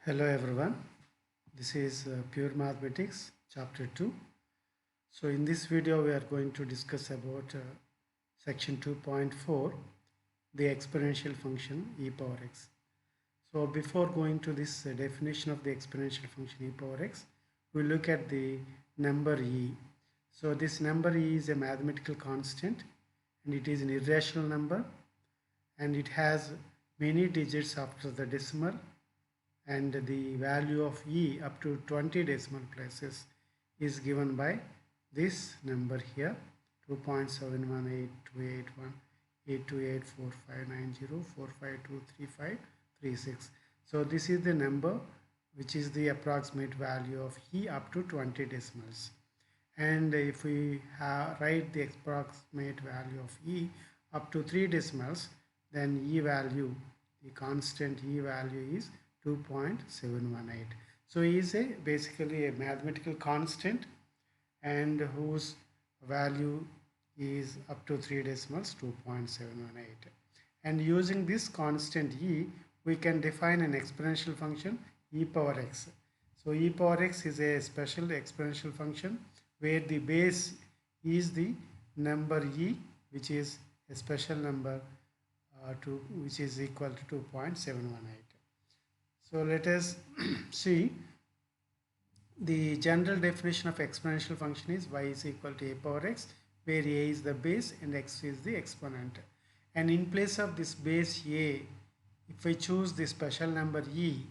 Hello everyone, this is Pure Mathematics chapter 2. So in this video we are going to discuss about section 2.4, the exponential function e power x. So before going to this definition of the exponential function e power x, we look at the number e. So this number e is a mathematical constant and it is an irrational number and it has many digits after the decimal, and the value of e up to 20 decimal places is given by this number here, 2.7182812845904523536. So this is the number which is the approximate value of e up to 20 decimals. And if we write the approximate value of e up to 3 decimals, then e value, the constant e value is 2.718. So e is basically a mathematical constant and whose value is up to 3 decimals, 2.718. And using this constant e, we can define an exponential function e power x. So e power x is a special exponential function where the base is the number e, which is a special number which is equal to 2.718. So let us see the general definition of exponential function is y is equal to a power x, where a is the base and x is the exponent. And in place of this base a, if we choose the special number e,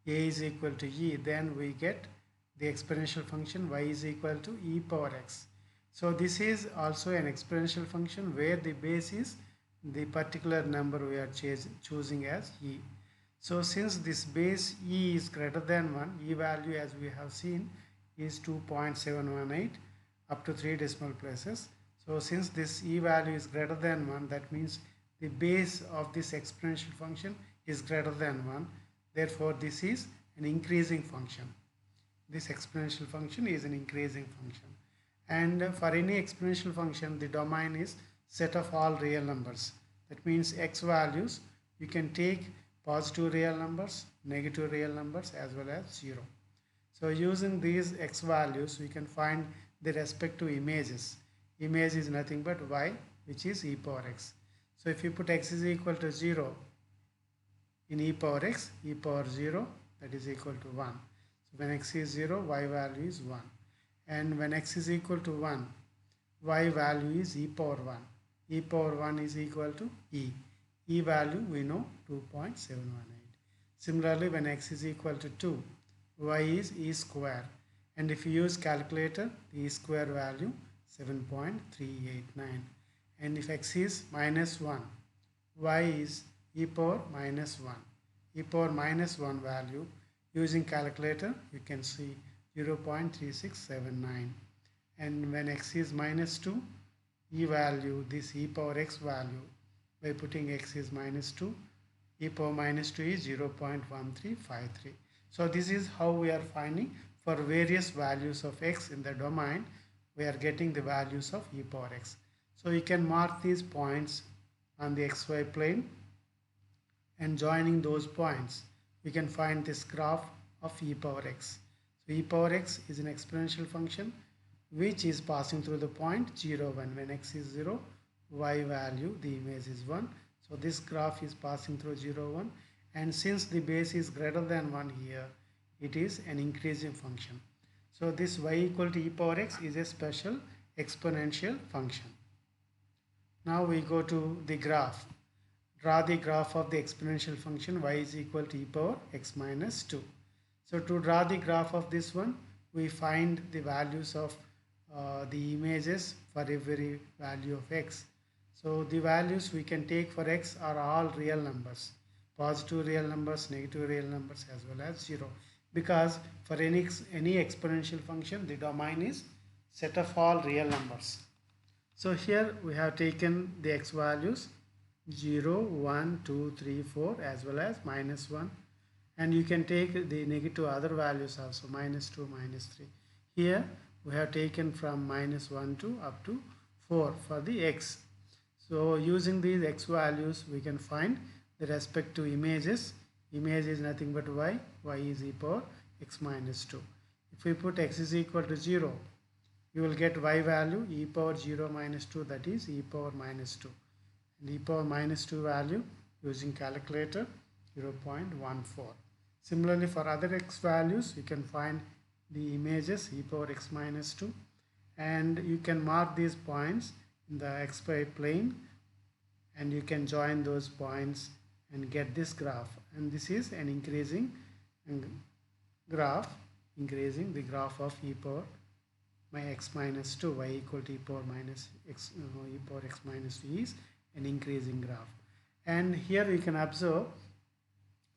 a is equal to e, then we get the exponential function y is equal to e power x. So this is also an exponential function where the base is the particular number we are choosing as e. So since this base e is greater than 1, e value as we have seen is 2.718 up to 3 decimal places. So since this e value is greater than 1, that means the base of this exponential function is greater than 1. Therefore, this is an increasing function. This exponential function is an increasing function. And for any exponential function, the domain is set of all real numbers. That means x values, you can take positive real numbers, negative real numbers, as well as 0. So using these x values, we can find the respective images. Image is nothing but y, which is e power x. So if you put x is equal to 0 in e power x, e power 0, that is equal to 1. So when x is 0, y value is 1. And when x is equal to 1, y value is e power 1. E power 1 is equal to e. E value we know 2.718. Similarly, when x is equal to 2, y is e square. And if you use calculator, the e square value 7.389. And if x is minus 1, y is e power minus 1. E power minus 1 value using calculator, you can see 0.3679. And when x is minus 2, e value, this e power x value, by putting x is minus 2, e power minus 2 is 0.1353. So this is how we are finding for various values of x in the domain, we are getting the values of e power x. So you can mark these points on the xy plane, and joining those points, we can find this graph of e power x. So e power x is an exponential function which is passing through the point 0, 1. When x is 0, y value, the image is 1. So this graph is passing through 0, 1. And since the base is greater than 1 here, it is an increasing function. So this y equal to e power x is a special exponential function. Now we go to the graph. Draw the graph of the exponential function y is equal to e power x minus 2. So to draw the graph of this one, we find the values of the images for every value of x. So the values we can take for x are all real numbers, positive real numbers, negative real numbers, as well as 0. Because for any exponential function, the domain is set of all real numbers. So here we have taken the x values 0, 1, 2, 3, 4, as well as minus 1. And you can take the negative other values also, minus 2, minus 3. Here we have taken from minus 1 to up to 4 for the x. So using these x values, we can find the respective images Image is nothing but y. Y is e power x minus 2. If we put x is equal to 0, you will get y value e power 0 minus 2, that is e power minus 2. And e power minus 2 value using calculator 0.14. Similarly, for other x values, you can find the images e power x minus 2, and you can mark these points in the xy plane, and you can join those points and get this graph. And this is an increasing graph, increasing the graph of e power my x minus 2, y equal to e power minus x, e power x minus 2 is an increasing graph. And here you can observe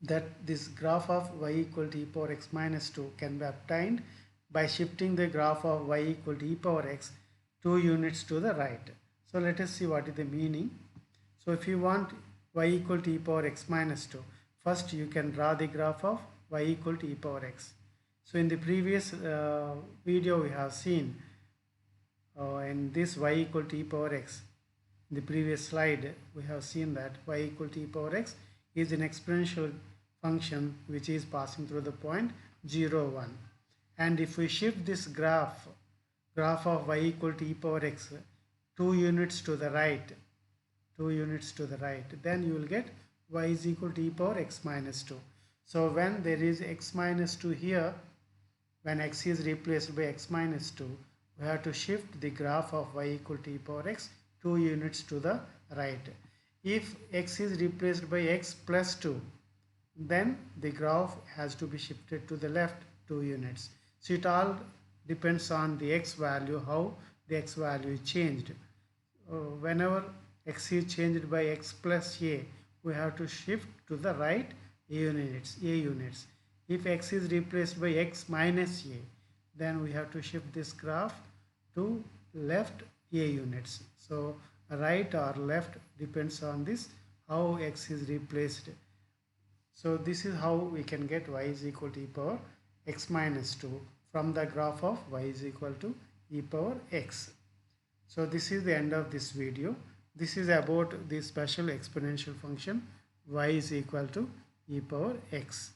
that this graph of y equal to e power x minus 2 can be obtained by shifting the graph of y equal to e power x 2 units to the right. So let us see what is the meaning. So if you want y equal to e power x minus 2, first you can draw the graph of y equal to e power x. So in the previous video we have seen in this y equal to e power x, in the previous slide we have seen that y equal to e power x is an exponential function which is passing through the point 0, 1. And if we shift this graph of y equal to e power x 2 units to the right, then you will get y is equal to e power x minus 2. So when there is x minus 2 here, when x is replaced by x minus 2, we have to shift the graph of y equal to e power x 2 units to the right. If x is replaced by x plus 2, then the graph has to be shifted to the left 2 units. So it all depends on the x value, how the x value is changed. Whenever x is changed by x plus a, we have to shift to the right a units. If x is replaced by x minus a, then we have to shift this graph to left a units. So right or left depends on this, how x is replaced. So this is how we can get y is equal to e power x minus 2 from the graph of y is equal to e power x. So this is the end of this video. This is about the special exponential function y is equal to e power x.